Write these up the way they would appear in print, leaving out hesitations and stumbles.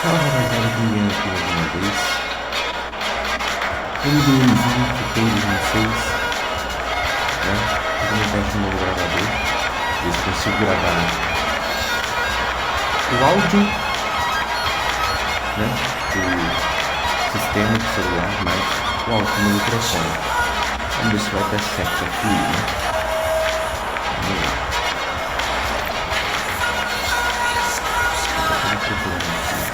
Fala rapaziada, primeiro aqui mais uma vez. M2zinho que tem 2006, né? Fazendo um teste no novo gravador. Ver se consigo gravar o áudio, né? Do sistema do celular, mas o áudio no microfone. Vamos ver se vai dar certo aqui, né? Vamos lá. Eu tô procurando aqui.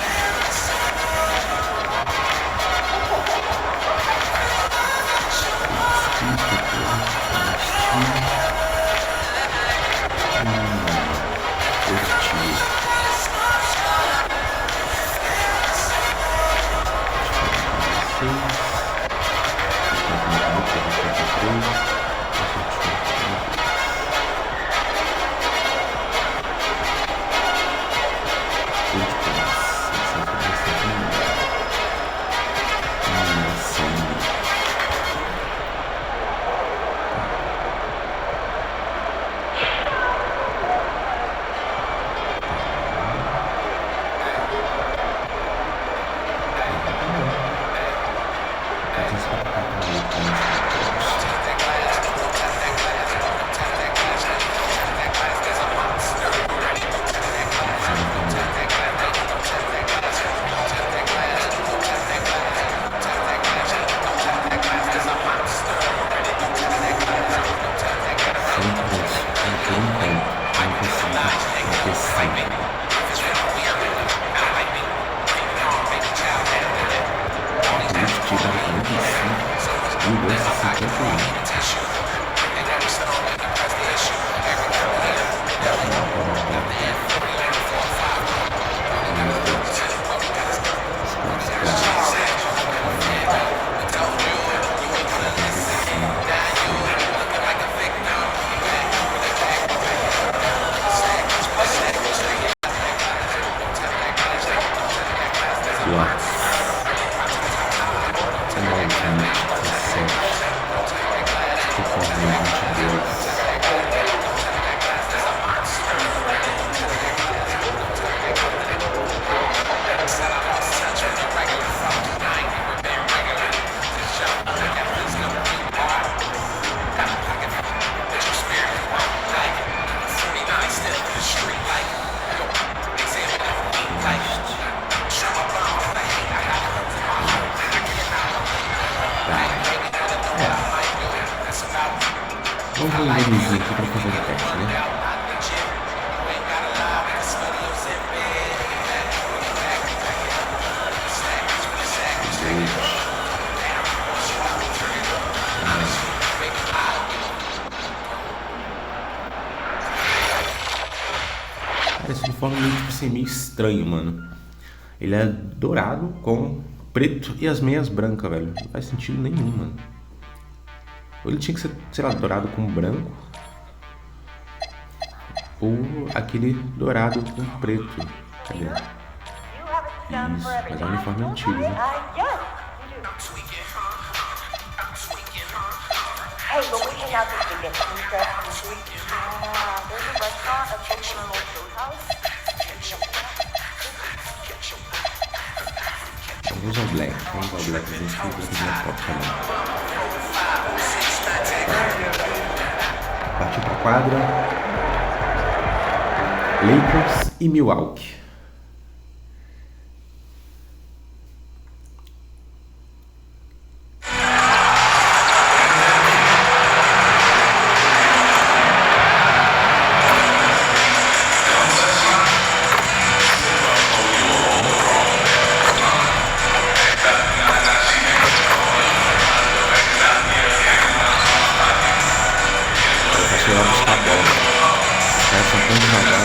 Vamos ver um videozinho aqui para fazer o teste, né? Cara, esse uniforme meio, tipo assim, meio estranho, mano. Ele é dourado com preto e as meias brancas, velho. Não faz sentido nenhum, mano. Ou ele tinha que ser, sei lá, dourado com branco. Ou aquele dourado com preto. Cadê? Isso, mas é um uniforme antigo, né? Hey, when we hang out this weekend, can we grab some food? There's a restaurant affiliated in Old Show's house. Vamos ao Black. Vamos ao Black. A gente tem que ver na foto também. Partiu pra quadra. Lakers e Milwaukee. Buscar a bola. Os caras são tão devagar.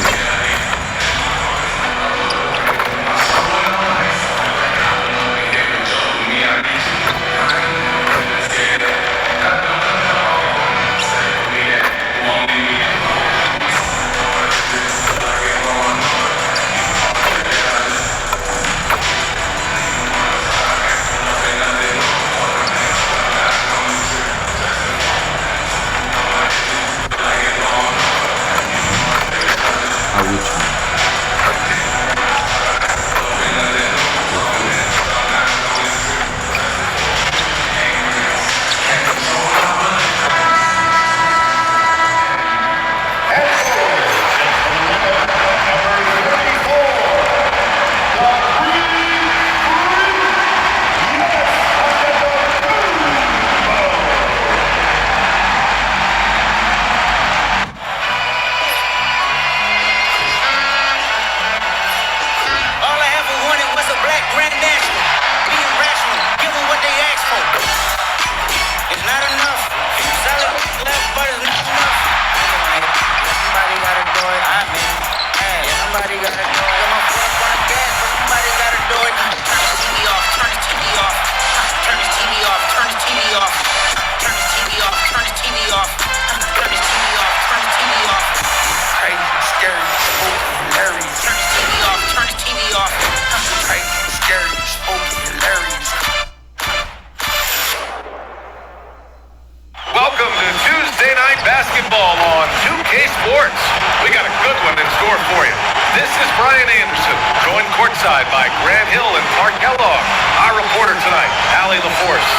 Brian Anderson, joined courtside by Grant Hill and Clark Kellogg. Our reporter tonight, Allie LaForce.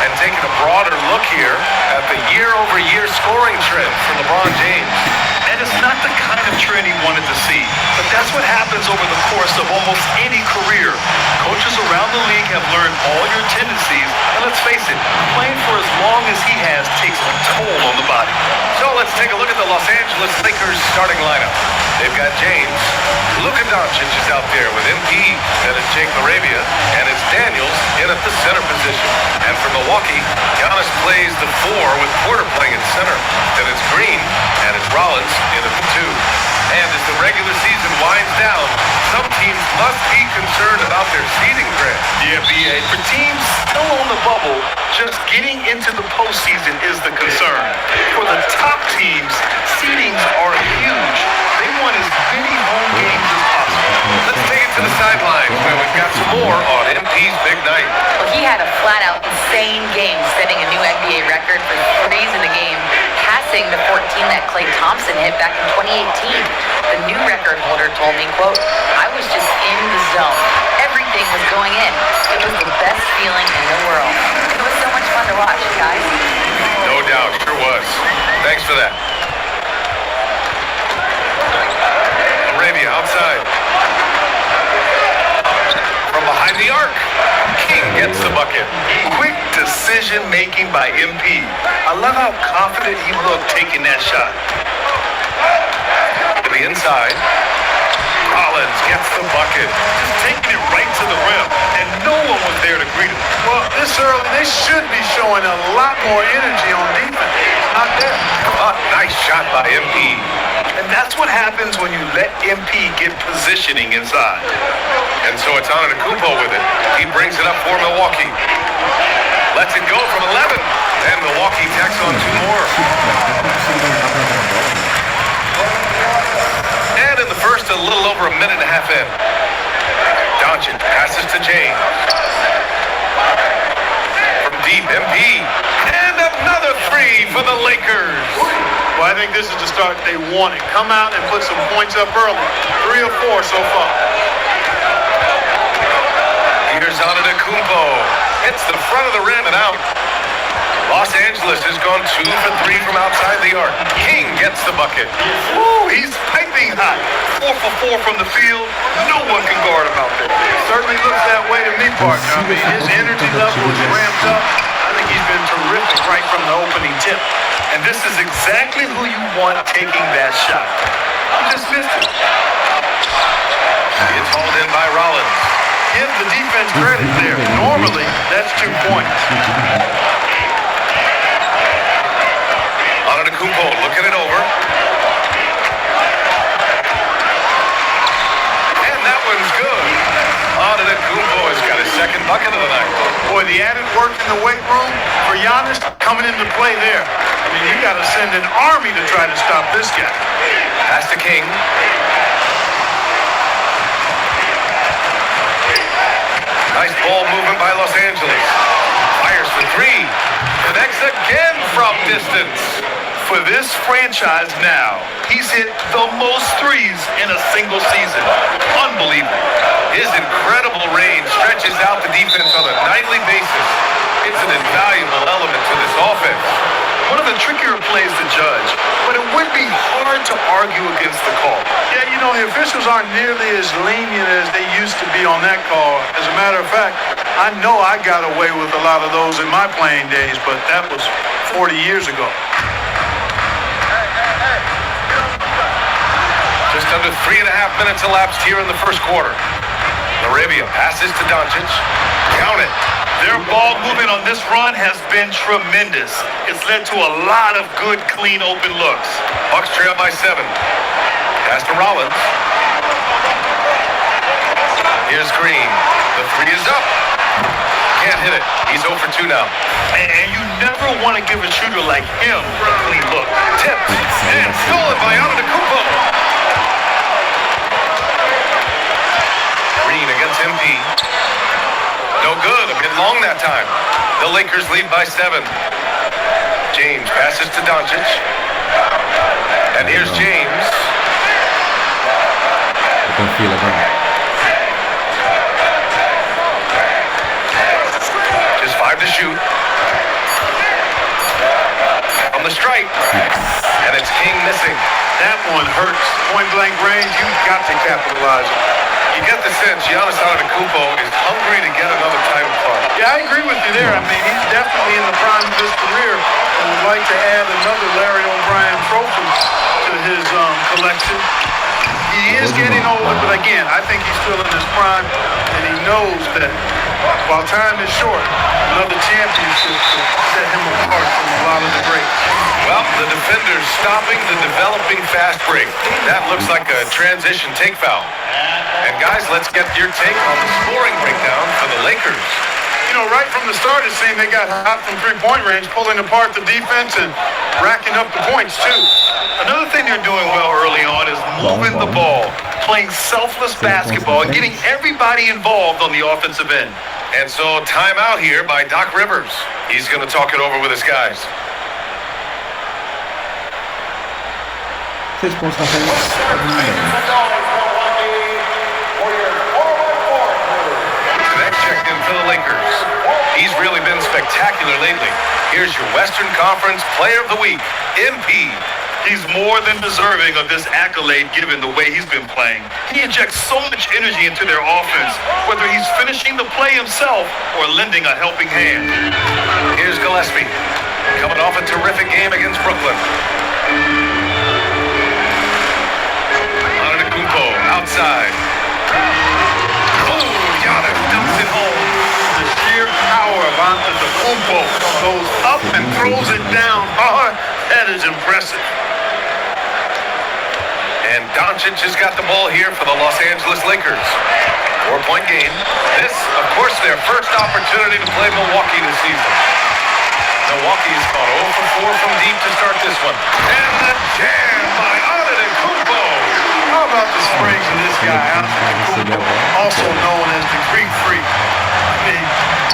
And taking a broader look here at the year-over-year scoring trend for LeBron James. And it's not the kind of trend he wanted to see, but that's what happens over the course of almost any career. Coaches around the league have learned all your tendencies, and let's face it, playing for as long as he has takes a toll on the body. So let's take a look at the Los Angeles Lakers starting lineup. They've got James. Luka Doncic is out there with MP, then it's Jake LaRavia, and it's Daniels in at the center position. And for Milwaukee, Giannis plays the 4 with Porter playing at center. Then it's Green, and it's Rollins in at the 2. And as the regular season winds down, some teams must be concerned about their seeding grant. Yeah, BA. For teams still on the bubble, just getting into the postseason is the concern. For the top teams, seedings are huge. They want as many home games as possible. Let's take it to the sidelines where we've got some more on MP's big night. Well, he had a flat-out insane game, setting a new NBA record for threes in a game, passing the 14 that Klay Thompson hit back in 2018. The new record holder told me, quote, "I was just in the zone. Everything was going in. It was the best feeling in the world. It was so much fun to watch, guys." No doubt, sure was. Thanks for that. Arabia outside. From behind the arc, King gets the bucket. Quick decision-making by MP. I love how confident he looked taking that shot. To the inside, Rollins gets the bucket. Just taking it right to the rim, and no one was there to greet him. Well, this early, they should be showing a lot more energy on defense. Not there. Nice shot by MP. And that's what happens when you let MP get positioning inside. And so it's Antetokounmpo with it. He brings it up for Milwaukee. Lets it go from 11. And Milwaukee tacks on 2 more. And in the first, a little over a minute and a half in. Doncic passes to James. From deep, MP. And another 3 for the Lakers. Well, I think this is the start they wanted. Come out and put some points up early. 3 or 4 so far. Here's Antetokounmpo. Hits the front of the rim and out. Los Angeles has gone 2 for 3 from outside the arc. King gets the bucket. Woo, he's piping hot. 4 for 4 from the field. No one can guard him out there. Certainly looks that way to me, partner. I mean, his energy level is ramped up. I think he's been terrific right from the opening tip. And this is exactly who you want taking that shot. He just missed it. It's hauled in by Rollins. Give the defense credit there. Normally, that's 2 points. Antetokounmpo looking it over. And that one's good. Antetokounmpo has got his second bucket of the night. Boy, the added work in the weight room for Giannis coming into play there. I mean, you got to send an army to try to stop this guy. Pass to King. Nice ball movement by Los Angeles. Fires for 3. Connects again from distance. For this franchise now, he's hit the most threes in a single season. Unbelievable. His incredible range stretches out the defense on a nightly basis. It's an invaluable element to this offense. One of the trickier plays to judge, but it would be hard to argue against the call. Yeah, you know, the officials aren't nearly as lenient as they used to be on that call. As a matter of fact, I know I got away with a lot of those in my playing days, but that was 40 years ago. Just under 3.5 minutes elapsed here in the first quarter. Arabia passes to Doncic. Count it. Their ball movement on this run has been tremendous. It's led to a lot of good, clean, open looks. Bucks trail by 7. Pass to Rollins. Here's Green. The 3 is up. Can't hit it. He's 0 for 2 now. And you never want to give a shooter like him a clean look. Tipped and stolen by Antetokounmpo. Green against MP. No good. A bit long that time. The Lakers lead by 7. James passes to Doncic. And here's James. Confia, LeBron. Just 5 to shoot. From the stripe. And it's King missing. That one hurts. Point blank range, you've got to capitalize on. You get the sense Giannis Antetokounmpo is hungry to get another title card. Yeah, I agree with you there. I mean, he's definitely in the prime of his career and would like to add another Larry O'Brien trophy to his collection. He is getting older, but again, I think he's still in his prime, and he knows that while time is short, another championship will set him apart from a lot of the greats. Well, the defender's stopping the developing fast break. That looks like a transition take foul. And guys, let's get your take on the scoring breakdown for the Lakers. You know, right from the start, it seemed they got hot from three-point range, pulling apart the defense and racking up the points, too. Another thing they're doing well early on is moving the ball, playing selfless basketball, and getting everybody involved on the offensive end. And so, timeout here by Doc Rivers. He's going to talk it over with his guys. 6 pontos na frente. Next checked in for the Lakers. He's really been spectacular lately. Here's your Western Conference Player of the Week, MP. He's more than deserving of this accolade given the way he's been playing. He injects so much energy into their offense, whether he's finishing the play himself or lending a helping hand. Here's Gillespie, coming off a terrific game against Brooklyn. Antetokounmpo outside. Oh, Giannis dumps it home. The sheer power of Antetokounmpo goes up and throws it down hard. That is impressive. And Doncic has got the ball here for the Los Angeles Lakers. 4-point game. This, of course, their first opportunity to play Milwaukee this season. Milwaukee has gone 0 for 4 from deep to start this one. And the jam by Antetokounmpo. How about the springs of this guy, Antetokounmpo, also known as the Greek Freak? I mean,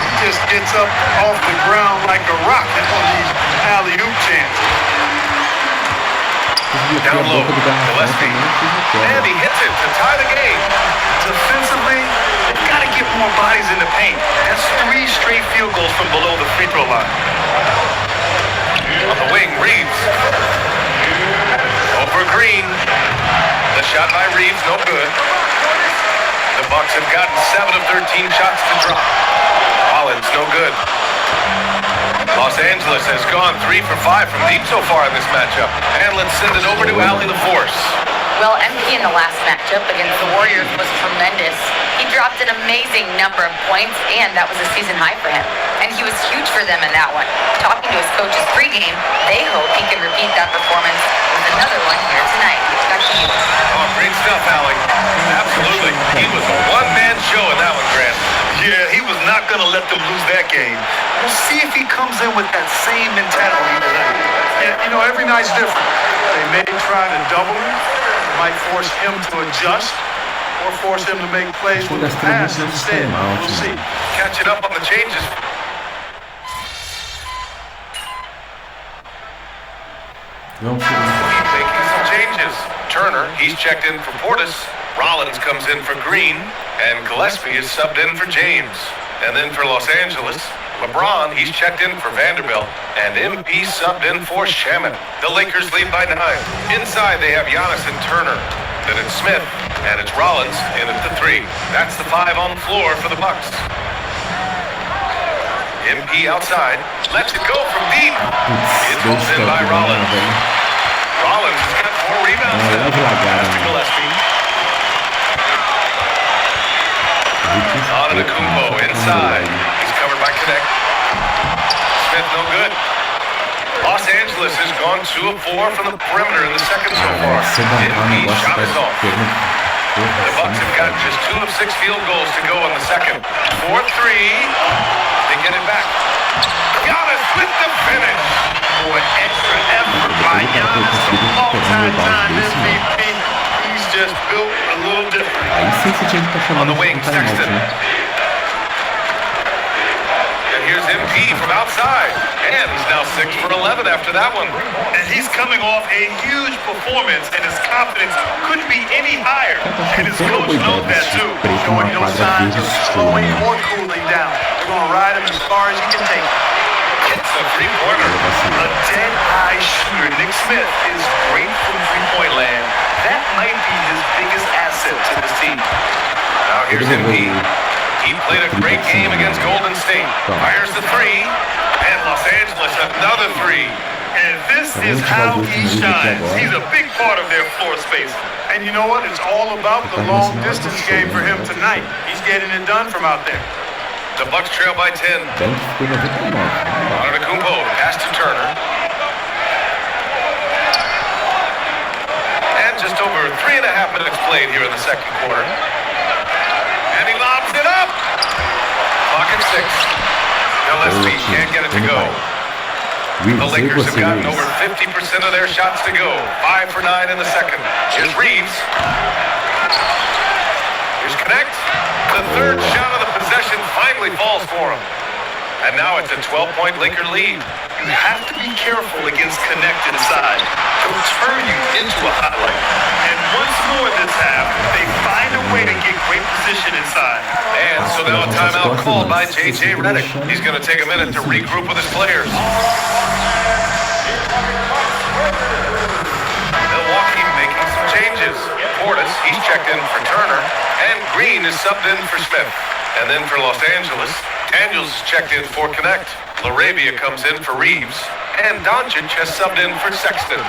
he just gets up off the ground like a rocket on these alley-oop chances. Down low, Gillespie. And he hits it to tie the game. Defensively, they've got to get more bodies in the paint. That's 3 straight field goals from below the free throw line. On the wing, Reeves. Over Green. The shot by Reeves, no good. The Bucks have gotten 7 of 13 shots to drop. Rollins, no good. Los Angeles has gone 3 for 5 from deep so far in this matchup. And let's send it over to Allie LaForce. Well, MP in the last matchup against the Warriors was tremendous. He dropped an amazing number of points, and that was a season high for him. And he was huge for them in that one. Talking to his coaches pregame, they hope he can repeat that performance with another one here tonight. Back to you. Oh, great stuff, Allie. Absolutely. He was a one-man show in that one, Grant. Yeah, he was not going to let them lose that game. We'll see if he comes in with that same mentality tonight. And, you know, every night's different. They may try to double him. They might force him to adjust or force him to make plays with the pass instead. We'll see. Catching up on the changes. Making some changes. Turner, he's checked in for Portis. Rollins comes in for Green. And Gillespie is subbed in for James. And then for Los Angeles, LeBron, he's checked in for Vanderbilt. And MP subbed in for Shaman. The Lakers lead by 9. Inside, they have Giannis and Turner. Then it's Smith. And it's Rollins in at the 3. That's the 5 on the floor for the Bucks. MP outside. Lets it go from deep. It's pulled in by Rollins. Rollins has got 4 rebounds. Pass to Gillespie. Antetokounmpo inside. He's covered by Connect. Smith no good. Los Angeles has gone 2 of 4 from the perimeter in the second so far. MP shot is off. The Bucks have got just 2 of 6 field goals to go in the second. 4-3. They get it back. Giannis with the finish. Boy, extra effort by Giannis, all-time MVP. He's just built a little different. Aí sim você tinha que estar chamando On the wing, de timeout, Sexton. né? And here's MP from outside. And he's now 6 for 11 after that one. And he's coming off a huge performance, and his confidence couldn't be any higher. And his coach knows that too. Showing no signs of slowing or cooling down. They're going to ride him as far as he can take. It's a three-pointer. A dead-eye shooter. Nick Smith is great from three-point land. That might be his biggest asset to this team. Now here's MP. He played a great game against Golden State. Fires the three. And Los Angeles another three. And this is how he shines. He's a big part of their floor space. And you know what? It's all about the long-distance game for him tonight. He's getting it done from out there. The Bucks trail by 10. Antetokounmpo pass to Turner. And just over 3.5 minutes played here in the second quarter. And he lobs it up. Clock at 6. Gillespie can't get it to go. The Lakers have gotten over 50% of their shots to go. 5 for 9 in the second. Here's Reeves. Here's Connect. The third shot of the possession finally falls for him. And now it's a 12-point Laker lead. You have to be careful against Connect inside. He'll turn you into a highlight. And once more this half, they find a way to get great position inside. And so now a timeout called by J.J. Redick. He's going to take a minute to regroup with his players. Milwaukee making some changes. Portis, he's checked in for Turner. And Green is subbed in for Smith. And then for Los Angeles, Daniels is checked in for Connect. LaRavia comes in for Reeves. And Doncic has subbed in for Sexton.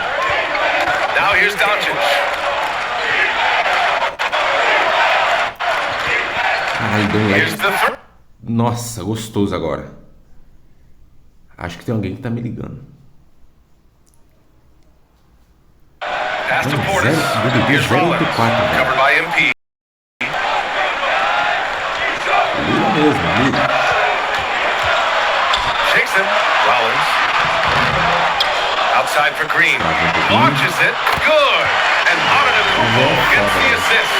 Now here's Doncic. Here's the third. Nossa, gostoso agora. Acho que tem alguém que tá me ligando. Pass to Portis. Here's Rollins. Covered by MP. Shakes him. Rollins. Outside for Green. Launches it. Good. And Antetokounmpo gets the assist.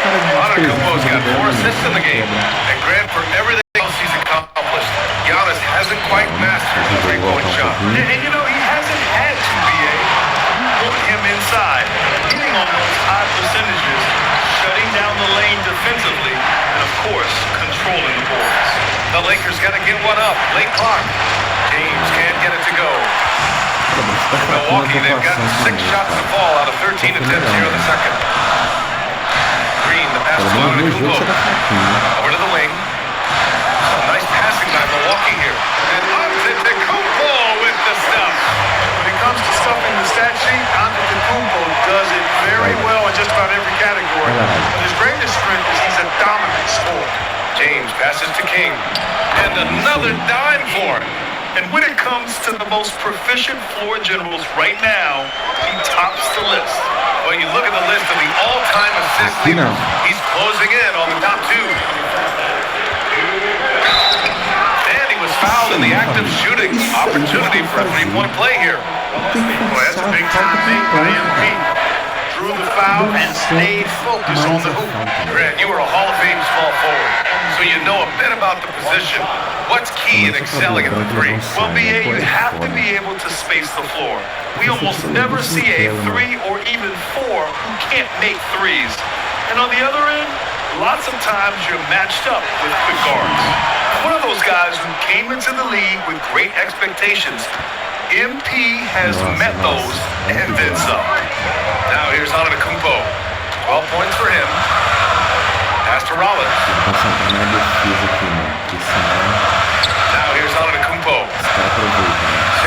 Antetokounmpo's got 4 assists in the game. And Grant, for everything else he's accomplished, Giannis hasn't quite mastered the three-point shot. And you know, he hasn't had to, B.A. You want him inside, hitting on those high percentages, shutting down the lane defensively, and of course, controlling the boards. The Lakers got to get one up. Late clock. James can't get it to go. In Milwaukee, they've gotten 6 shots to fall out of 13 attempts here in the second. Green, the pass to Antetokounmpo. Over to the wing. Some nice passing by Milwaukee here. And Antetokounmpo with the stuff. When it comes to stuffing the stat sheet, Antetokounmpo does it very well in just about every category. But his greatest strength is he's a dominant scorer. James passes to King. And another dime for him. And when it comes to the most proficient floor generals right now, he tops the list. When you look at the list of the all-time assist leaders, he's closing in on the top 2. And he was fouled in the act of shooting. Opportunity for a three-point play here. Boy, that's a big-time thing by MP. Drew the foul and stayed focused on the hoop. Grant, you were a Hall of Fame small forward, so you know a bit about the position. What's key in excelling at the three? Well, B.A., you have to be able to space the floor. We almost never see a 3 or even 4 who can't make threes. And on the other end, lots of times you're matched up with quick guards. One of those guys who came into the league with great expectations. MP has met those and then some. Now here's Antetokounmpo. 12 points for him. Pass to Rollins. Now here's Antetokounmpo. 6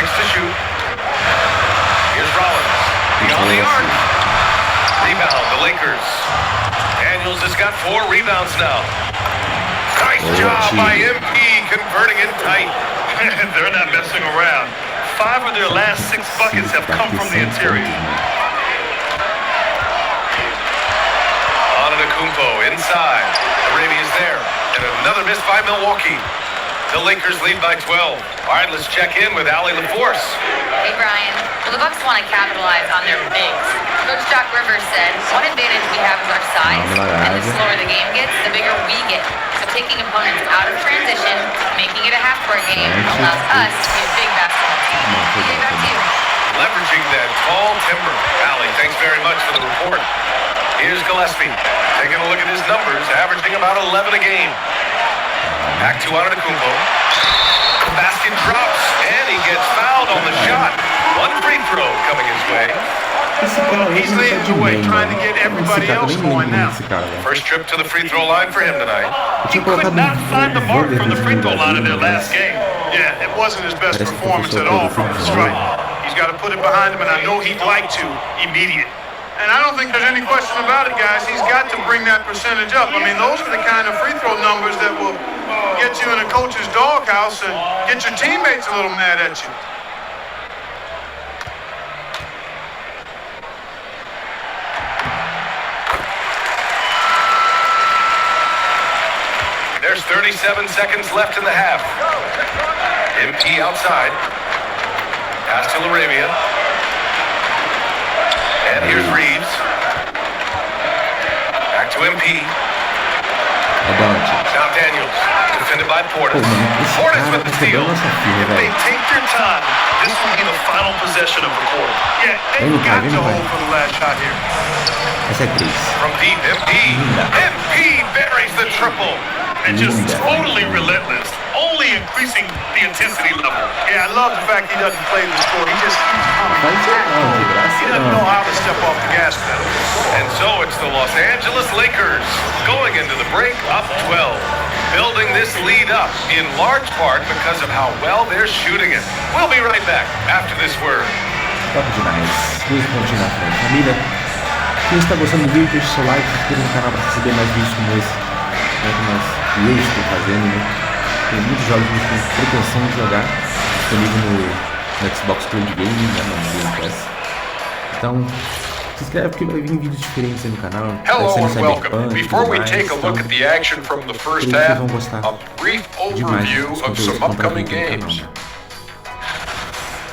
to shoot. Here's Rollins. Beyond the arc. Rebound, the Lakers. Daniels has got 4 rebounds now. Nice job by MP converting it tight. They're not messing around. 5 of their last 6 buckets have come from the interior. Antetokounmpo inside. Arabia's there. And another miss by Milwaukee. The Lakers lead by 12. All right, let's check in with Allie LaForce. Hey, Brian. Well, the Bucks want to capitalize on their bigs. Coach Doc Rivers said, one advantage we have is our size, and the slower the game gets, the bigger we get. So taking opponents out of transition, making it a half for a game allows us to be a big basketball team. Back to you. Leveraging that tall timber. Allie, thanks very much for the report. Here's Gillespie. Taking a look at his numbers, averaging about 11 a game. Back to Antetokounmpo. The basket drops, and he gets fouled on the shot. One free throw coming his way. Well, he's leading the way, trying to get everybody else going now. First trip to the free throw line for him tonight. He could not find the mark from the free throw line in their last game. Yeah, it wasn't his best performance at all from the stripe. He's got to put it behind him, and I know he'd like to immediate. And I don't think there's any question about it, guys. He's got to bring that percentage up. I mean, those are the kind of free throw numbers that will get you in a coach's doghouse and get your teammates a little mad at you. There's 37 seconds left in the half. MP outside. Pass to Laravia. And here's Reeves. Back to MP. Now Daniels. Defended by Portis. Portis with the steal. If they take their time, this will be the final possession of the quarter. Yeah, they've got to hold for the last shot here. From deep, MP. MP buries the triple. And just totally relentless, only increasing the intensity level. Yeah, I love the fact he doesn't play the score. He just keeps coming. He doesn't know how to step off the gas pedal. And so it's the Los Angeles Lakers going into the break up 12. Building this lead up in large part because of how well they're shooting it. We'll be right back after this word. Top demais. 2 pontinhos na frente. Família, quem está gostando do vídeo, deixe seu like, se inscreva no canal para receber mais vídeos como esse. Que eu estou fazendo, né? Tem muitos jogos que a gente tem pretensão de jogar disponível no Xbox Cloud Gaming, né? No Game Pass. Então, se inscreve porque vai vir vídeos diferentes aí no canal. Hello and welcome. Before we take a look at the action from the first half, a brief overview of some upcoming games.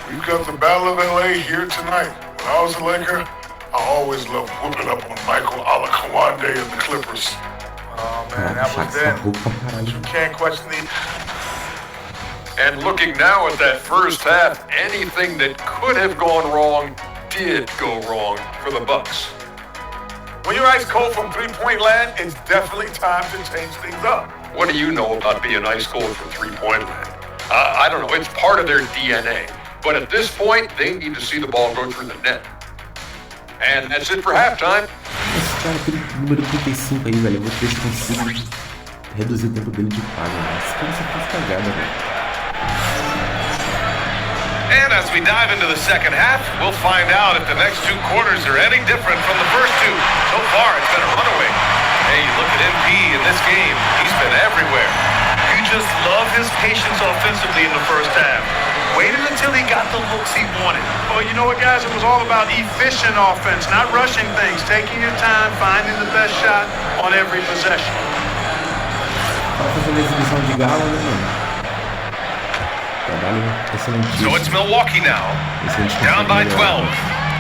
We've got the Battle of LA here tonight. When I was a Laker, I always loved whooping up on Michael Alakawande and the Clippers. Oh man, that was then. You can't question the... And looking now at that first half, anything that could have gone wrong did go wrong for the Bucks. When you're ice cold from three-point land, it's definitely time to change things up. What do you know about being ice cold from three-point land? I don't know. It's part of their DNA. But at this point, they need to see the ball go through the net. And that's it for halftime. Esse cara tem número 35 aí, velho. Eu vou ver se consigo reduzir o tempo dele de quadra. Esse cara só faz cagada, velho. And as we dive into the second half, we'll find out if the next 2 quarters are any different from the first 2. So far, it's been a runaway. Hey, look at MP in this game. He's been everywhere. You just love his patience offensively in the first half. Waited until he got the looks he wanted. Well, you know what, guys? It was all about efficient offense, not rushing things, taking your time, finding the best shot on every possession. Tá fazendo exibição de gala, né, mano? Trabalho excelentíssimo. So it's Milwaukee now, down by 12.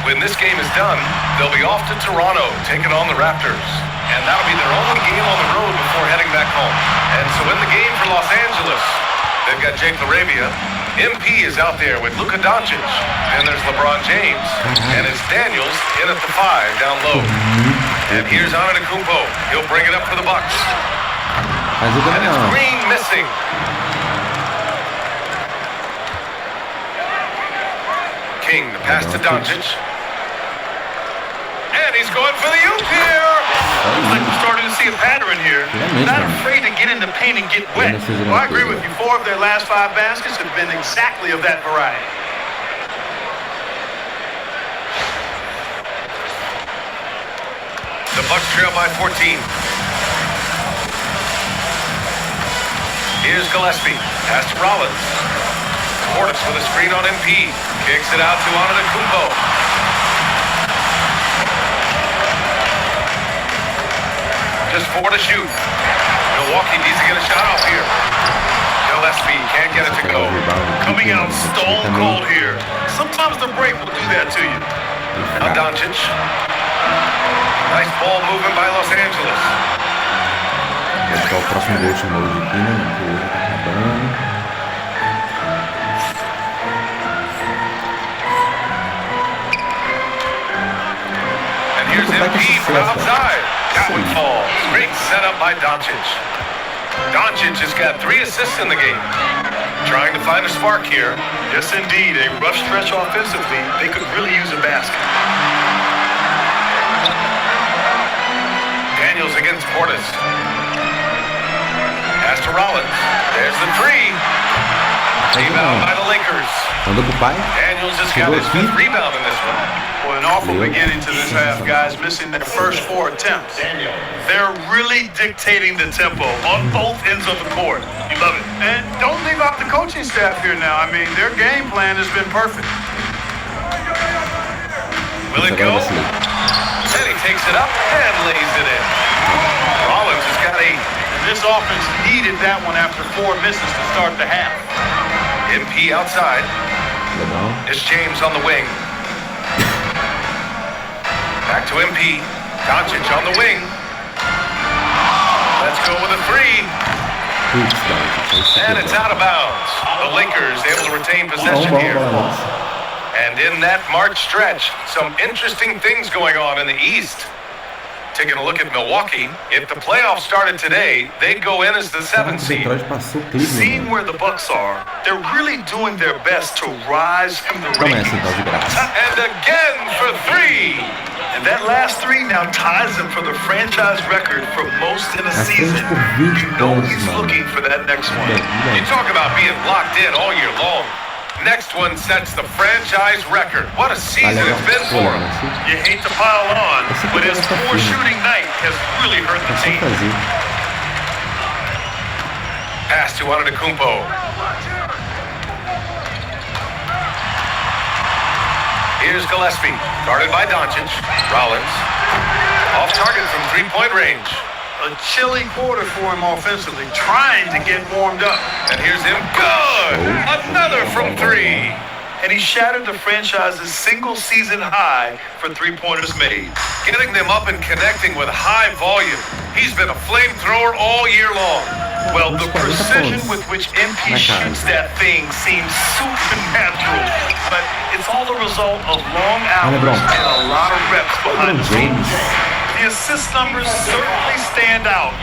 When this game is done, they'll be off to Toronto, taking on the Raptors. And that'll be their only game on the road before heading back home. And so in the game for Los Angeles, they've got Jake Laravia. MP is out there with Luka Doncic. Then there's LeBron James. And it's Daniels in at the 5 down low. And here's Antetokounmpo. He'll bring it up for the Bucks. And it's Green missing. King, the pass to Doncic. And he's going for the oop here. Looks like we're starting to see a pattern here. Not afraid to get in the paint and get wet. Well, I agree with you. 4 of their last 5 baskets have been exactly of that variety. The Bucks trail by 14. Here's Gillespie. Pass to Rollins. Portis with a screen on MP. Kicks it out to Antetokounmpo. Just 4 to shoot. Milwaukee needs to get a shot off here. Gillespie can't get it to go. Coming out stone cold here. Sometimes the break will do that to you. Now Doncic. Nice ball movement by Los Angeles. Esse é o próximo gol de novo de Pina, né? Que hoje tá acabando. vai ter MP from sucesso, outside. That one Sim. falls. Great setup by Doncic. Doncic has got 3 assists in the game. Trying to find a spark here. Yes, indeed. A rough stretch offensively. They could really use a basket. Daniels against Portis. Pass to Rollins. There's the 3. Rebound by the Lakers. Mandou pro pai. Daniels has got his 5th rebound in this one. Well, an awful beginning to this half, guys, missing their first 4 attempts. They're really dictating the tempo on both ends of the court. You love it. And don't leave out the coaching staff here now. I mean, their game plan has been perfect. Will it go? And he takes it up and lays it in. Rollins has got 8. This offense needed that one after 4 misses to start the half. MP outside. Legal. It's James on the wing. Back to MP. Doncic on the wing. Let's go with a 3. Putz, Doncic. And it's out of bounds. The Lakers able to retain possession here. And in that March stretch, some interesting things going on in the East. Taking a look at Milwaukee, if the playoffs started today, they'd go in as the 7th seed. Detroit passou o Cleveland. Seeing where the Bucks are, they're really doing their best to rise from the Começa rankings. então de graça. And again for 3. And that last 3 now ties him for the franchise record for most in a Na frente season. por 20 You know pontos, he's mano. looking for that next one. You talk about being locked in all year long. Next one sets the franchise record. What a season Legal. it's been Pô, for mano, him. assim, You hate to pile on, Esse but aqui his tá poor firme. shooting night has really hurt the Sem team. fazer. Pass to Antetokounmpo. Here's Gillespie, guarded by Doncic. Rollins, off target from 3-point range. A chilly quarter for him offensively, trying to get warmed up. And here's him, good! Another from 3. And he shattered the franchise's single-season high for three-pointers made. Getting them up and connecting with high volume. He's been a flamethrower all year long. Well, the precision with which MP shoots that thing seems supernatural, but it's all the result of long hours LeBron. and a lot of reps behind the James. scenes. The assist numbers certainly stand out.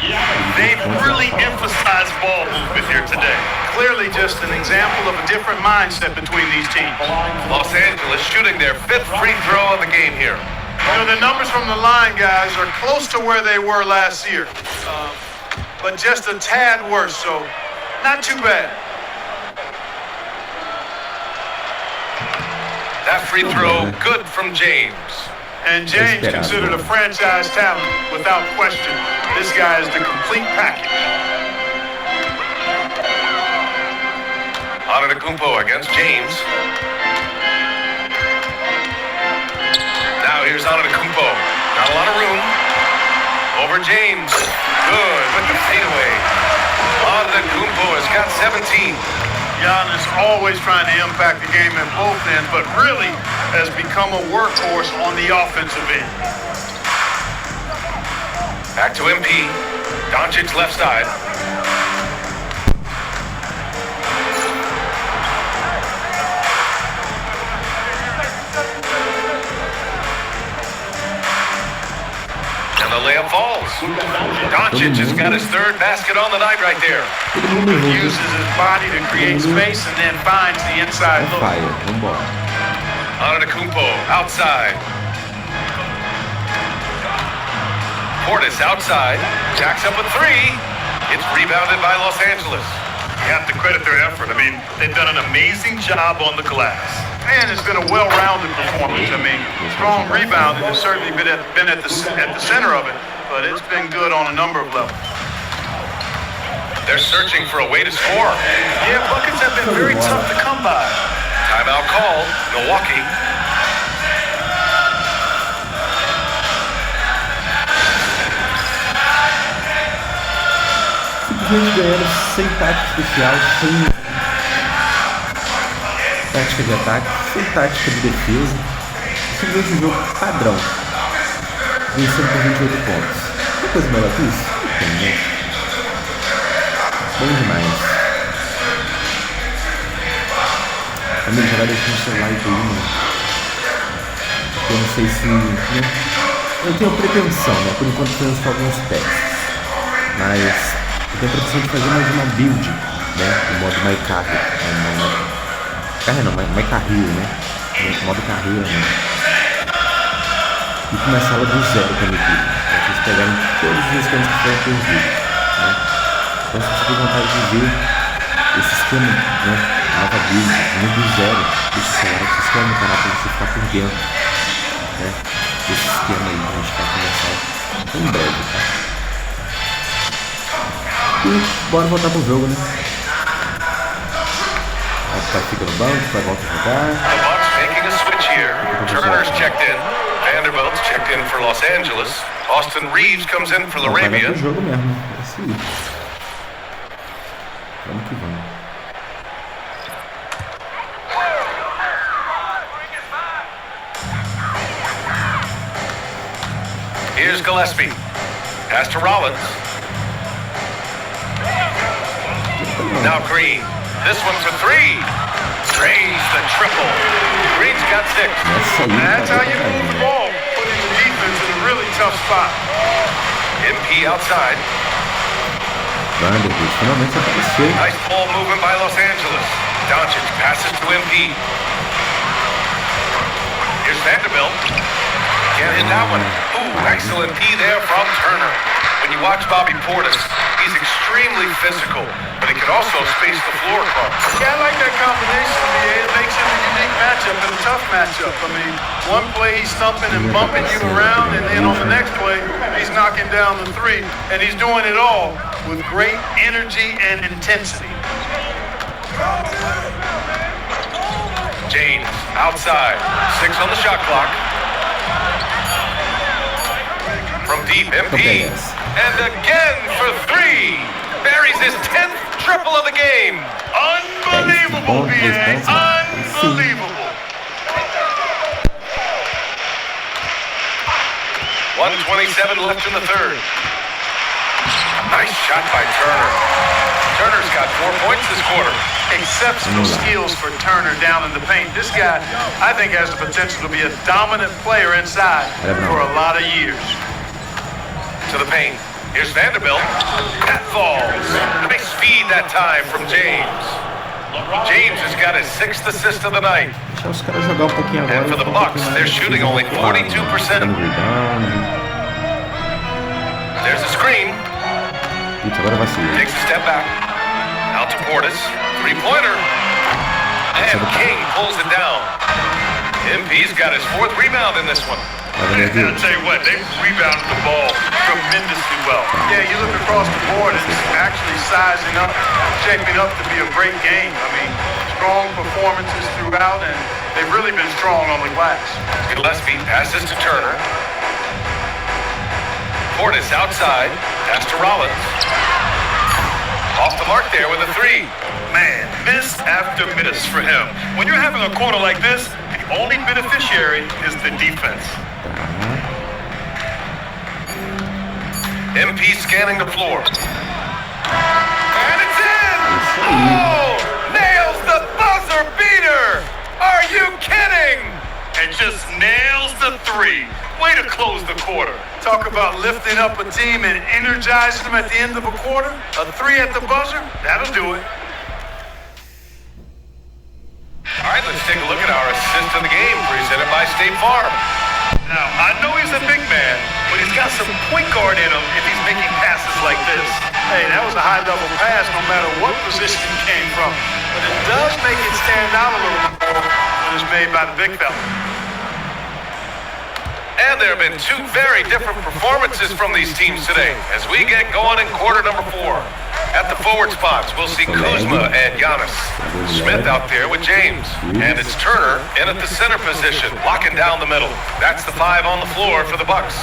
They've really emphasized ball movement here today. Clearly just an example of a different mindset between these teams. Los Angeles shooting their 5th free throw of the game here. You know, the numbers from the line, guys, are close to where they were last year. But just a tad worse, so not too bad. That free throw, good from James. And James considered a franchise talent without question. This guy is the complete package. Antetokounmpo against James. Now here's Antetokounmpo. Not a lot of room. Over James. Good with the fadeaway. Antetokounmpo has got 17. Giannis always trying to impact the game at both ends, but really has become a workhorse on the offensive end. Back to MP. Doncic left side. And the layup falls. Doncic has got his 3rd basket on the night right there. Uses his body to create space and then finds the inside look. Fire, vambora. Antetokounmpo outside. Portis outside. Jacks up a 3. It's rebounded by Los Angeles. You have to credit their effort. I mean, they've done an amazing job on the glass. And it's been a well-rounded performance. I mean, strong rebounding has certainly been at the center of it, but it's been good on a number of levels. They're searching for a way to score. Yeah, buckets have been very tough to come by. Timeout called. Milwaukee. Simplesmente ganhando sem tática especial, sem tática de ataque, sem tática de defesa. Simplesmente um jogo padrão. Vencendo por 28 pontos. Tem coisa melhor que isso? Não tem, né? Bom demais. Amigo, já vai deixando o seu like aí, mano. Eu não sei se, né? Eu tenho pretensão, né? Por enquanto fazendo só alguns testes. Mas eu tenho a pretensão de fazer mais uma build, né? No modo My Carry. My Carry, né? No modo carreira, né? E começar ela do zero com a minha equipe. Pra vocês pegarem todos os esquemas que foram perdidos, né? Então se você tem vontade de ver esse esquema, né? Nova build, do zero, deixa o celular que se inscreve no canal pra você ficar por dentro, né? Desse esquema aí que a gente vai começar em breve, tá? E bora voltar pro jogo, né? O pai fica no banco, vai voltar a jogar. The Bucks making a switch here. Turner's checked in. Vanderbilt's checked in for Los Angeles. Austin Reeves comes in for Vai Laravia. pro jogo mesmo, é isso aí. Vamos que vamos. Here's Gillespie. Pass to Rollins. Now Green. This one for three. Drains the triple. Green's got 6. That's how you move the ball. Putting the defense in a really tough spot. MP outside. Vanderbilt finalmente apareceu. Nice ball movement by Los Angeles. Doncic passes to MP. Here's Vanderbilt. Can't hit that one. Ooh, excellent D there from Turner. When you watch Bobby Portis, he's extremely physical, but he can also space the floor across. Yeah, I like that combination, BA. It makes him a unique matchup and a tough matchup. I mean, one play he's thumping and bumping you around, and then on the next play, he's knocking down the three, and he's doing it all with great energy and intensity. James outside, 6 on the shot clock. From deep, MP, and again for 3. Buries his 10th triple of the game. Unbelievable, BA. Unbelievable. 1:27 left in the third. Nice shot by Turner. Turner's got 4 points this quarter. Exceptional skills for Turner down in the paint. This guy, I think, has the potential to be a dominant player inside for a lot of years. To the paint. Here's Vanderbilt. That falls. Nice feed that time from James. James has got his 6th assist of the night. Deixa os caras jogar um pouquinho agora. And for the Bucks, they're shooting only 42%. There's a screen. Putz, agora vai ser. Takes a step back. Out to Portis. 3-pointer. And King pulls it down. MP's got his 4th rebound in this one. And I'll tell you what, they rebounded the ball tremendously well. Yeah, you look across the board, it's actually sizing up, shaping up to be a great game. I mean, strong performances throughout, and they've really been strong on the glass. Gillespie passes to Turner. Portis outside. Pass to Rollins. Off the mark there with a 3. Man, miss after miss for him. When you're having a quarter like this, the only beneficiary is the defense. MP scanning the floor. And it's in! Oh! Nails the buzzer beater! Are you kidding? And just nails the 3. Way to close the quarter. Talk about lifting up a team and energizing them at the end of a quarter. A 3 at the buzzer, that'll do it. All right, let's take a look at our assist of the game presented by State Farm. Now, I know he's a big man, but he's got some point guard in him if he's making passes like this. Hey, that was a high-level pass no matter what position he came from. But it does make it stand out a little more when it's made by the big fella. And there have been 2 very different performances from these teams today as we get going in quarter number 4. At the forward spots, we'll see Kuzma and Giannis. Smith out there with James. And it's Turner in at the center position, locking down the middle. That's the 5 on the floor for the Bucks.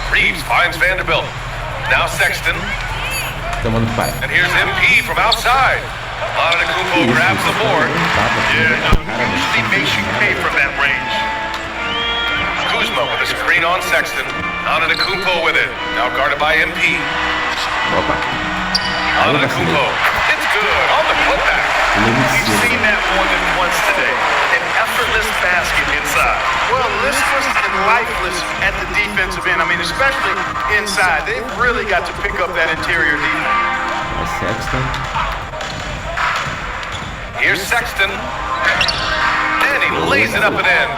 Reeves finds Vanderbilt. Now Sexton. And here's MP from outside. Antetokounmpo grabs the board. Yeah, usually makes you pay from that range. Kuzma with a screen on Sexton. Antetokounmpo with it. Now guarded by MP. Antetokounmpo. It's good on the putback. We've seen that more than once today. An effortless basket inside. Well, listless and lifeless at the defensive end. I mean, especially inside. They've really got to pick up that interior defense. Vai Sexton. Here's Sexton. And he lays it up and in.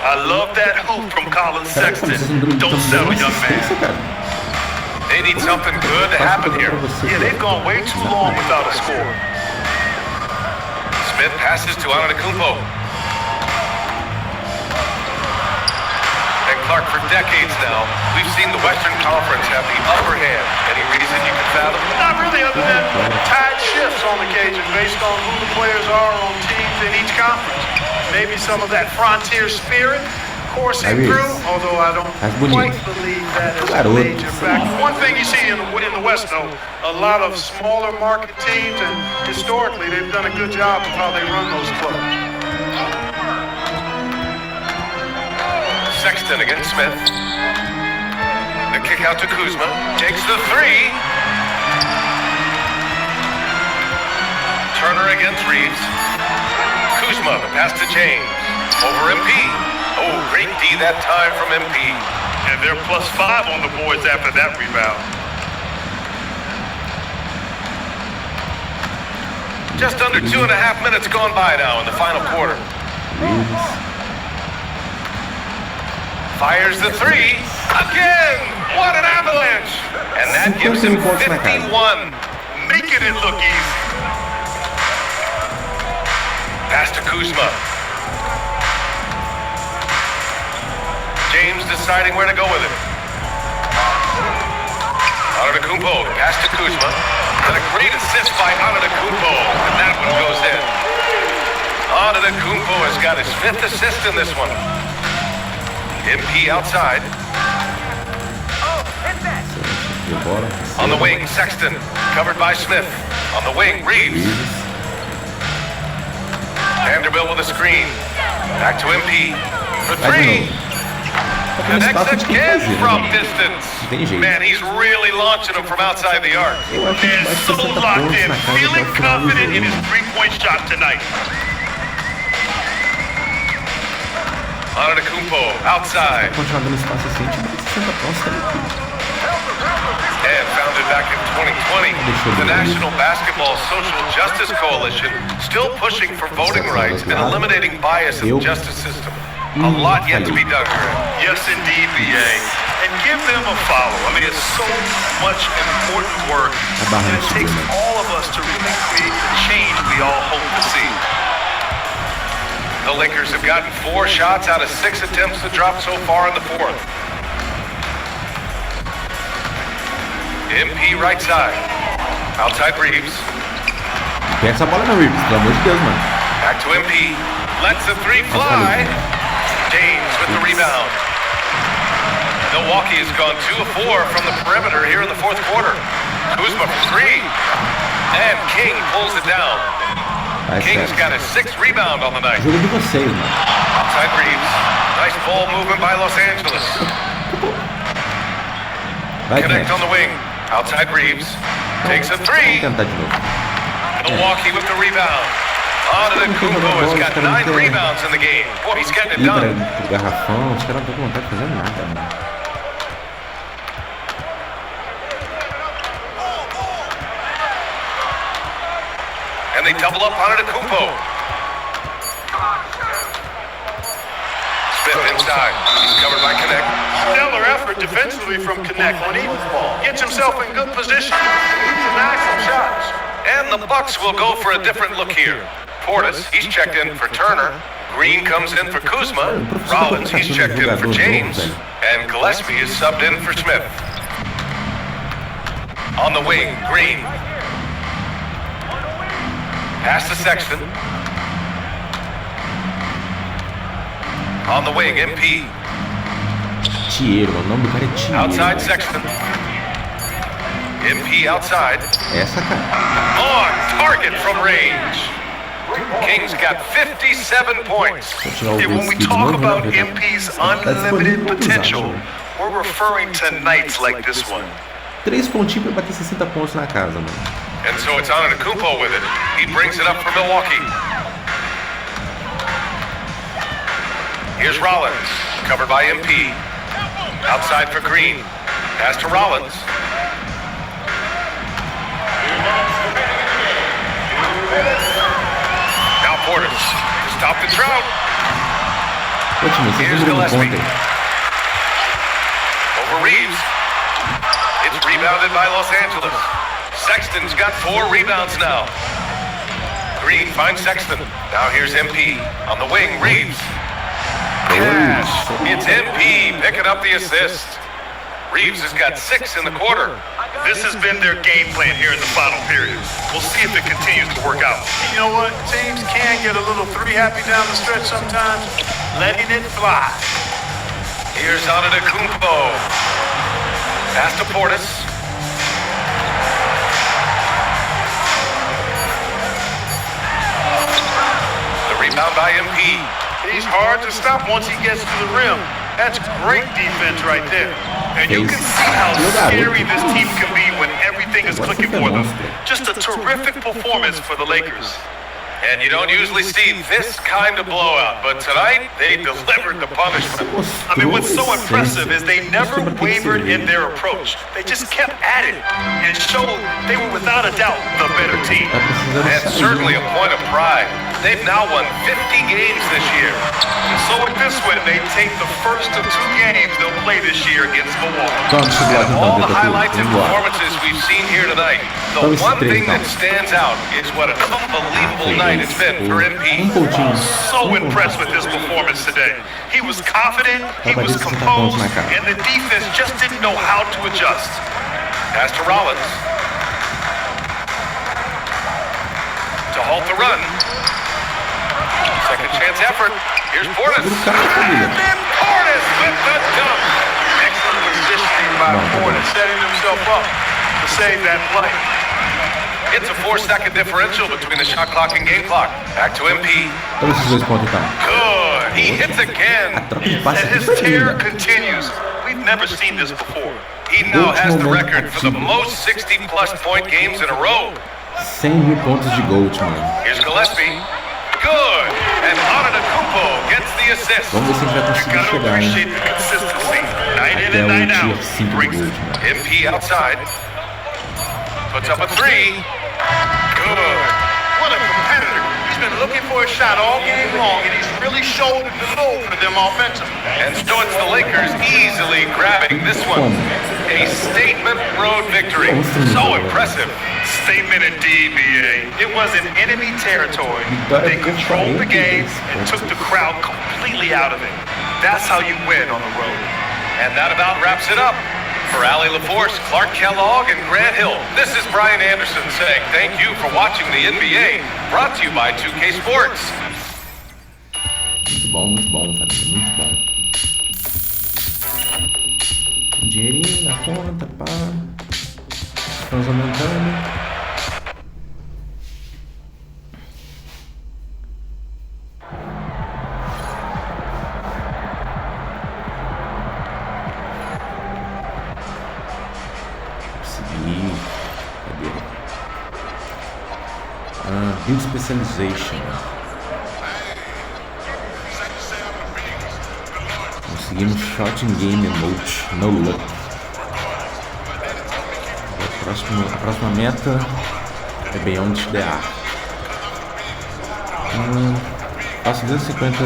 I love that hoop from Colin Sexton. Don't settle, young man. They need something good to happen here. Yeah, they've gone way too long without a score. Smith passes to Antetokounmpo. And Clark, for decades now, we've seen the Western Conference have the upper hand. Any reason you can fathom? Not really, other than tide shifts on occasion based on who the players are on teams in each conference. Maybe some of that frontier spirit coursing through, although I don't quite believe that is a major factor. One thing you see in the West, though, a lot of smaller market teams, and historically they've done a good job of how they run those clubs. Sexton against Smith. The kick out to Kuzma. Takes the three. Turner against Reeves. Kuzma, the pass to James. Over MP. Oh, great D that time from MP. And they're +5 on the boards after that rebound. Just under 2.5 minutes gone by now in the final quarter. Fires the three. Again! What an avalanche! And that gives him 51. Making it look easy. Pass to Kuzma. James deciding where to go with it. Antetokounmpo, pass to Kuzma. And a great assist by Antetokounmpo, and that one goes in. Antetokounmpo has got his 5th assist in this one. MP outside. On the wing, Sexton, covered by Smith. On the wing, Reeves. Vanderbilt with a screen. Back to MP for three. Connects again from distance. Man, he's really launching them from outside the arc. And so locked in, feeling confident in his three-point shot tonight. Antetokounmpo outside. Continuar dando espaço assim, tipo, 60 pontos também. And founded back in 2020, the National Basketball Social Justice Coalition still pushing for voting rights and eliminating bias in the justice system. A lot yet to be done, Greg. Yes, indeed, BA. And give them a follow. I mean, it's so much important work, and it takes all of us to really create the change we all hope to see. The Lakers have gotten 4 shots out of 6 attempts to drop so far in the 4th. MP right side. Outside Reeves. Pega essa bola não, Reeves, pelo amor de Deus, mano. Back to MP. Lets the three fly. James with the rebound. Milwaukee has gone 2 of 4 from the perimeter here in the 4th quarter. Kuzma for 3. And King pulls it down. King's got his 6th rebound on the night. Jogo de vocês, mano. Outside Reeves. Nice ball movement by Los Angeles. Connect on the wing. Outside Reeves. Takes a 3. Vamos tentar de novo. Milwaukee with the rebound. Antetokounmpo has got 9 rebounds in the game. Boy, he's getting it done. O garrafão, os caras não estão com vontade de fazer nada, mano. And they double up Antetokounmpo. Smith inside. He's covered by Connect. Stellar effort defensively from Connect. When he gets himself in good position, he can knock some shots. And the Bucks will go for a different look here. Portis, he's checked in for Turner. Green comes in for Kuzma. Rollins, he's checked in for James. And Gillespie is subbed in for Smith. On the wing, Green. Pass to Sexton. On the wing, MP. Tieiro, o nome do cara é Tieiro. Outside Sexton. MP outside. Essa, cara. On target from range. King's got 57 points. Yeah, when we talk about MP's unlimited potential, we're referring to nights like this one. 3 pontinhos pra bater 60 pontos na casa, mano. And so it's Antetokounmpo with it. He brings it up for Milwaukee. Here's Rollins, covered by MP. Outside for Green. Pass to Rollins. Now Portis. Stop the drought. Here's Gillespie. Over Reeves. It's rebounded by Los Angeles. Sexton's got 4 rebounds now. Green finds Sexton. Now here's MP. On the wing, Reeves. Pass. It's MP picking up the assist. Reeves has got 6 in the quarter. This has been their game plan here in the final period. We'll see if it continues to work out. You know what? Teams can get a little 3 happy down the stretch sometimes. Letting it fly. Here's Antetokounmpo. Pass to Portis. The rebound by MP. He's hard to stop once he gets to the rim. That's great defense right there. And you can see how scary this team can be when everything is clicking for them. Just a terrific performance for the Lakers. And you don't usually see this kind of blowout, but tonight they delivered the punishment. I mean, what's so impressive is they never wavered in their approach. They just kept at it and showed they were without a doubt the better team. That's certainly a point of pride. They've now won 50 games this year. So with this win, they take the first of 2 games they'll play this year against Milwaukee. And all the highlights and performances we've seen here tonight, the one thing that stands out is what an unbelievable night it's been for MP. So impressed with his performance today. He was confident, he was composed, and the defense just didn't know how to adjust. Pass to Rollins. To halt the run. Second chance effort. Here's Portis. And then Portis with the dunk. Excellent positioning by Portis, setting himself up to save that play. It's a 4-second differential between the shot clock and game clock. Back to MP. Good. He hits again. And his tear continues. We've never seen this before. He now has the record for the most 60-plus point games in a row. 100.000 pontos de GOAT, mano. Here's Gillespie. Good. And Antetokounmpo gets the assist. Vamos ver se a gente vai conseguir chegar, Appreciate né? the consistency. Night in Até and o night out. tier 5 Brings do GOAT, mano. MP outside. Puts up a 3. Good. What a competitor. He's been looking for a shot all game long, and he's really shouldered the load for them offensively. And so it's the Lakers easily grabbing this one. A statement road victory. So impressive. Statement indeed, BA. It was in enemy territory. They controlled the game and took the crowd completely out of it. That's how you win on the road. And that about wraps it up. For Allie LaForce, Clark Kellogg, and Grant Hill, this is Brian Anderson saying thank you for watching the NBA, brought to you by 2K Sports. Muito bom, família, muito bom. Dinheirinho na conta, pá. Estamos aumentando. Build Specialization. Conseguimos Shot in Game Emote, No Luck. A próxima meta é Beyond the Arc. Faço 250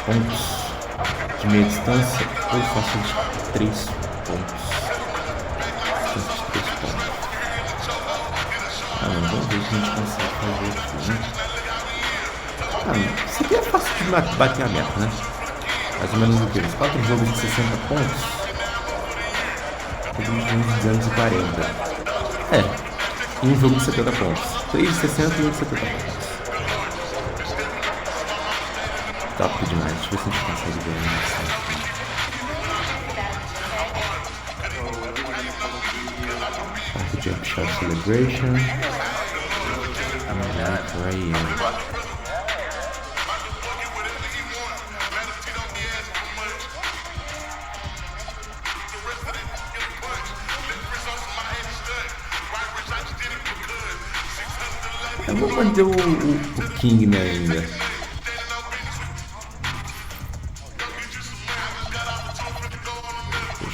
pontos de meia distância ou faço de 3 pontos. Vamos ver se a gente consegue fazer aqui, né? Isso aqui é fácil de bater a meta, né? Mais ou menos o que? Uns 4 jogos de 60 pontos. Temos uns 240. E um jogo de 70 pontos. 3 de 60 e um de 70 pontos. Top demais. Deixa eu ver se a gente consegue ganhar isso. Jump Shot Celebration. Eu vou manter o King, né, ainda.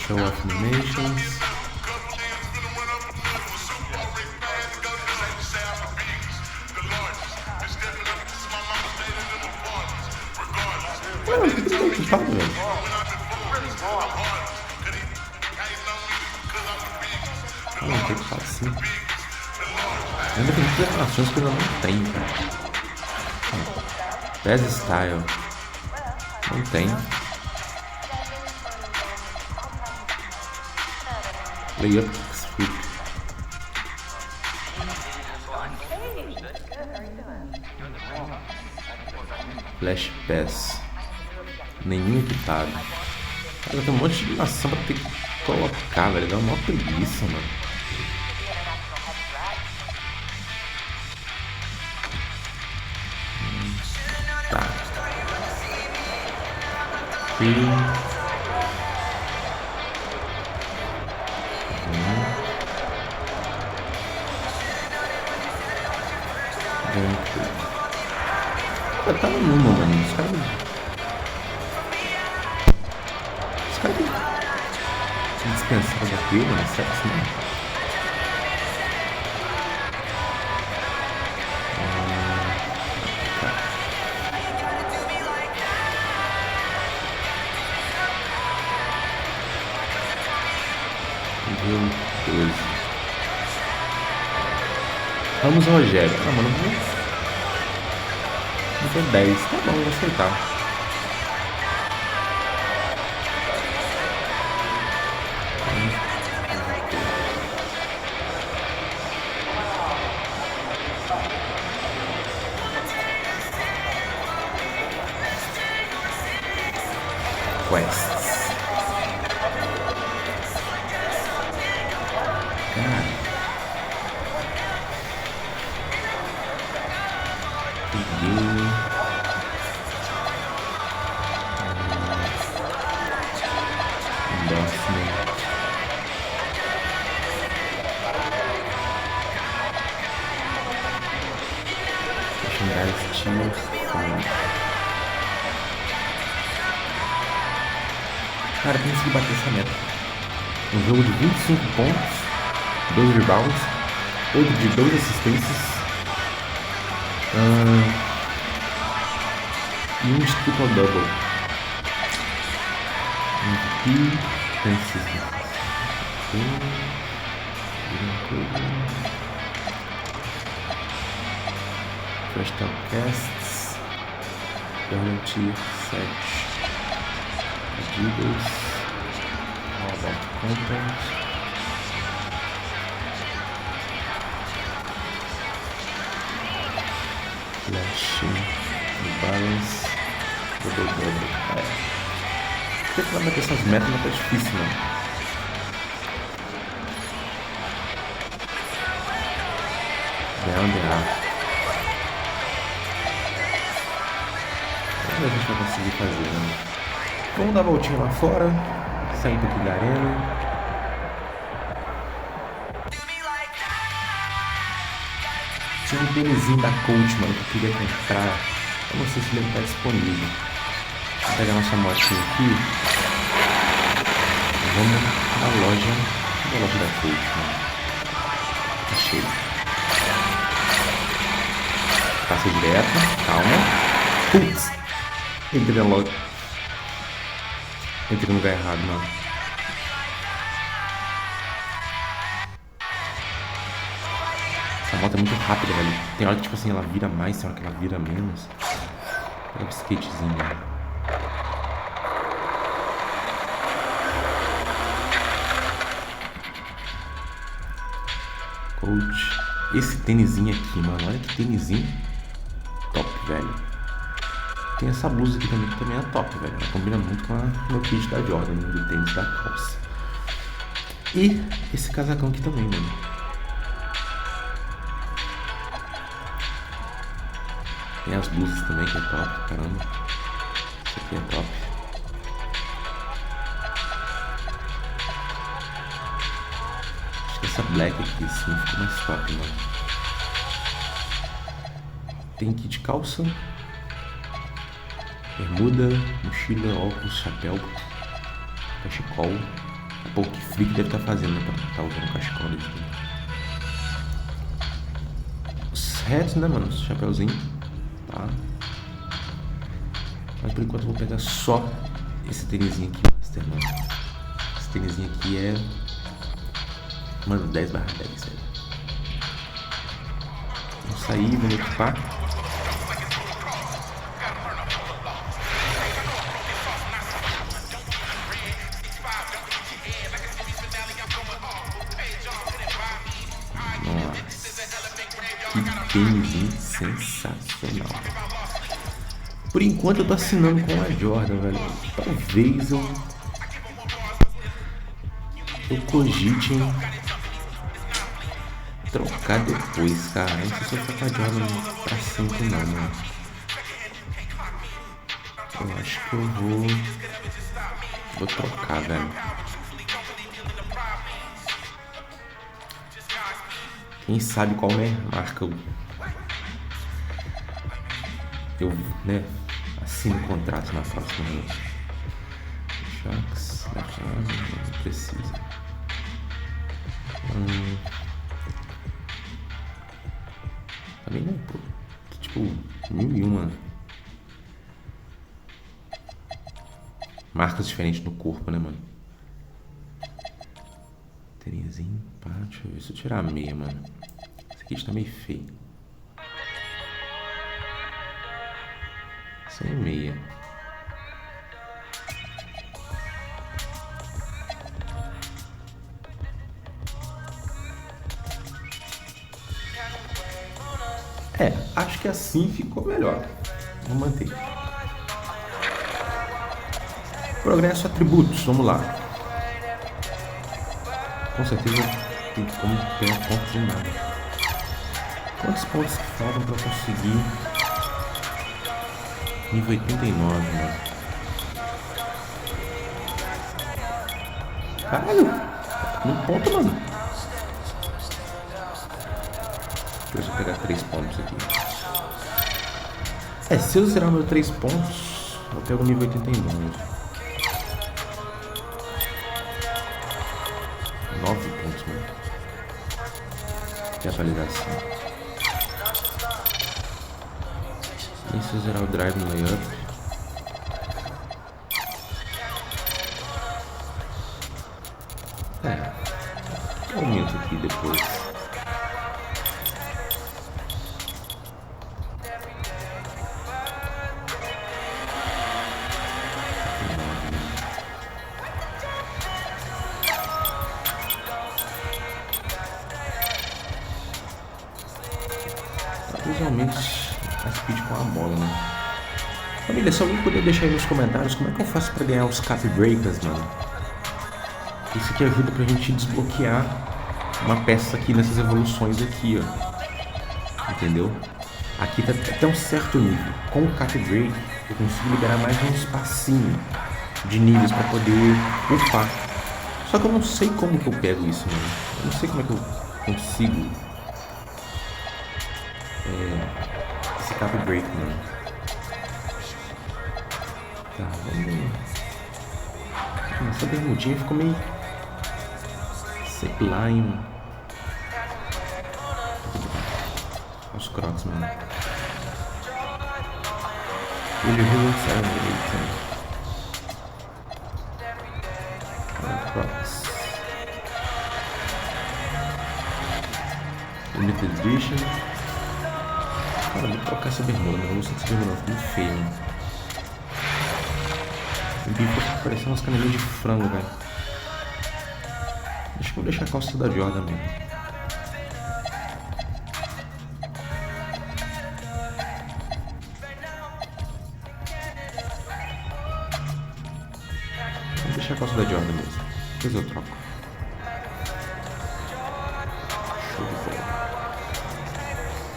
Show of Animations. Mano, que tudo bem equipado, velho. Não, tem que falar assim. Ainda tem muitas animações que eu não tenho, cara. Best Style. Não tem. Layup Sweep. Flash Pass. Nenhum equipado. Cara, tem um monte de animação pra ter que colocar, velho. Dá uma maior preguiça, mano. Tá. Eu tava numa, mano. Os caras dispensaram daquilo, mano. Sério assim? Vamos, Rogério. Ah, mano, não tem 10. Tá bom, vou aceitar. Quests. Cara. Peguei. Endorsement. Merchandise tier 4. Cara, tem que conseguir bater essa meta. Um jogo de 25 pontos, 2 rebounds, outro de 2 assistências e um triple double. MVP, consistência. First Time Casts, Guarantee 7. Adidas, All About Content, Flash, New Balance, Double. Por que vai bater essas metas? Não tá difícil, mano. Down the half. A gente vai conseguir fazer, né? Vamos dar a voltinha lá fora, sair um pouquinho da arena. Tinha um tênisinho da Coach, mano, que eu queria comprar. Eu não sei se ele tá disponível. Vou pegar nossa motinha aqui. Vamos na loja da Coach, mano. Achei. Passa direto, calma. Putz! Entrei na loja. Entrei no lugar errado, mano. Essa moto é muito rápida, velho. Tem hora que, tipo assim, ela vira mais, tem hora que ela vira menos. Pega o skatezinho, velho. Coach. Esse tênisinho aqui, mano. Olha que tênisinho top, velho. Tem essa blusa aqui também, que também é top, velho. Ela combina muito com o meu kit da Jordan, do tênis da calça. E esse casacão aqui também, mano. Tem as blusas também, que é top, caramba. Isso aqui é top. Acho que essa black aqui, sim, ficou mais top, mano. Tem kit calça, bermuda, mochila, óculos, chapéu, cachecol. Pô, que frio que deve estar fazendo, né, pra estar usando cachecol desse aqui. Os hats, né, mano? Os chapéuzinho, tá? Mas por enquanto eu vou pegar só esse tênisinho aqui, Master, mano. Esse tênisinho aqui é... Mano, 10/10, velho. Vamos sair, vamos equipar. Tênisinho sensacional. Por enquanto eu tô assinando com a Jordan, velho. Talvez eu cogite em trocar depois, cara. Não sei se eu vou ficar com a Jordan pra sempre não, mano. Eu acho que eu vou trocar, velho. Quem sabe qual, né, marca eu né, assino o contrato na próxima noite. Sharks, não precisa. Também não, pô. Tipo, 1001, mano. Marcas diferentes no corpo, né, mano? Tênisinho, pá, deixa eu ver se eu tirar a meia, mano. Esse aqui está meio feio. Sem meia. Acho que assim ficou melhor. Vou manter. Progresso atributos, vamos lá. Com certeza tem como ter um ponto de nada. Quantos pontos que faltam pra eu conseguir nível 89, mano? Caralho! Um ponto, mano. Deixa eu pegar 3 pontos aqui. Se eu zerar meus 3 pontos, eu pego o nível 89. 9 pontos, mano. Que atualização. E se eu zerar o drive no layup? Eu aumento aqui depois. Visualmente a speed com a bola, né? Família, se alguém puder deixar aí nos comentários como é que eu faço pra ganhar os cap breakers, mano. Isso aqui ajuda pra gente desbloquear uma peça aqui nessas evoluções aqui, ó. Entendeu? Aqui tá até um certo nível. Com o cap break eu consigo liberar mais um espacinho de níveis pra poder upar. Só que eu não sei como que eu pego isso, mano. Eu não sei como é que eu consigo esse cap break, mano. Tá, vamos. Essa bermudinha ficou meio. Sei lá, hein, mano. Olha os crocs, mano. Ele relançaram direito, né? Crocs. Limited Edition. Cara, eu vou trocar essa bermuda, mas eu não sei dessa bermuda, ficou muito feio, mano. O bico parecendo umas canelinhas de frango, velho. Acho que eu vou deixar a calça da Jordan mesmo. Vou deixar a calça da Jordan mesmo. Depois eu troco. Show de bola.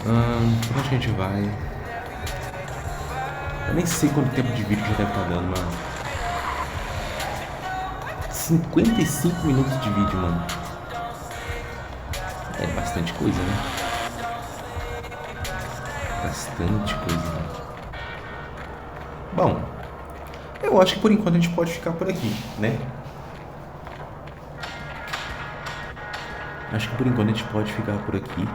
Pra onde a gente vai? Eu nem sei quanto tempo de vídeo já deve estar dando, mano. 55 minutos de vídeo, mano. É bastante coisa, né? Bastante coisa. Bom, eu acho que por enquanto a gente pode ficar por aqui, né? Acho que por enquanto a gente pode ficar por aqui.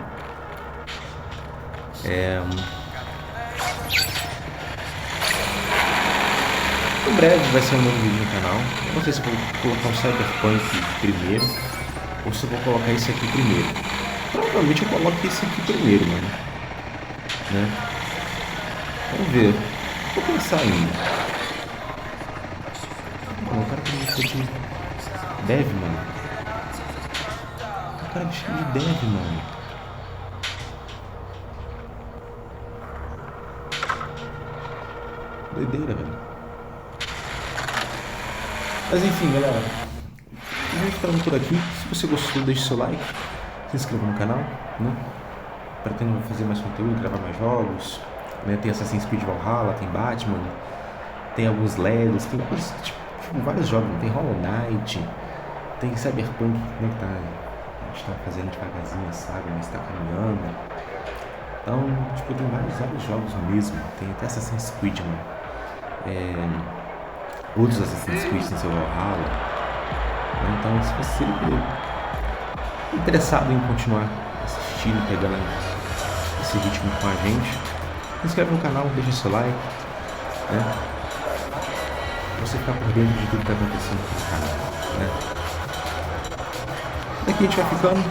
Em breve vai ser um novo vídeo no canal. Eu não sei se eu vou colocar o Cyberpunk primeiro ou se eu vou colocar esse aqui primeiro. Provavelmente eu coloco esse aqui primeiro, mano. Né? Vamos ver. Vou pensar ainda. O cara que me de dev, mano. O cara me chama de dev, mano. Doideira, velho. Mas enfim, galera. A gente ficando por aqui. Se você gostou, deixe seu like. Se inscreva no canal, né? Pretendo fazer mais conteúdo, gravar mais jogos, né? Tem Assassin's Creed Valhalla, tem Batman, tem alguns Legos, tem vários jogos, tem Hollow Knight, tem Cyberpunk, né? Que a gente tá fazendo devagarzinho a saga, mas tá caminhando. Então, tem vários jogos mesmo. Tem até Assassin's Creed, mano. Outros Assassin's Creed sem seu Valhalla. Então, se você é interessado em continuar assistindo, pegando esse ritmo com a gente, se inscreve no canal, deixa seu like, né? Pra você ficar por dentro de tudo que tá acontecendo no canal, né? Daqui a gente vai ficando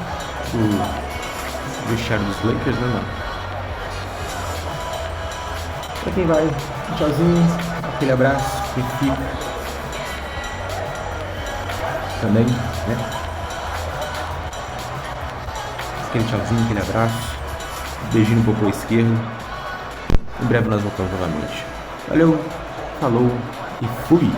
do vestiário dos Lakers, né, mano? Pra quem vai, tchauzinho, aquele abraço, que fica também, né? Aquele tchauzinho, aquele abraço, beijinho no popô esquerdo. Em breve nós voltamos novamente. Valeu, falou e fui!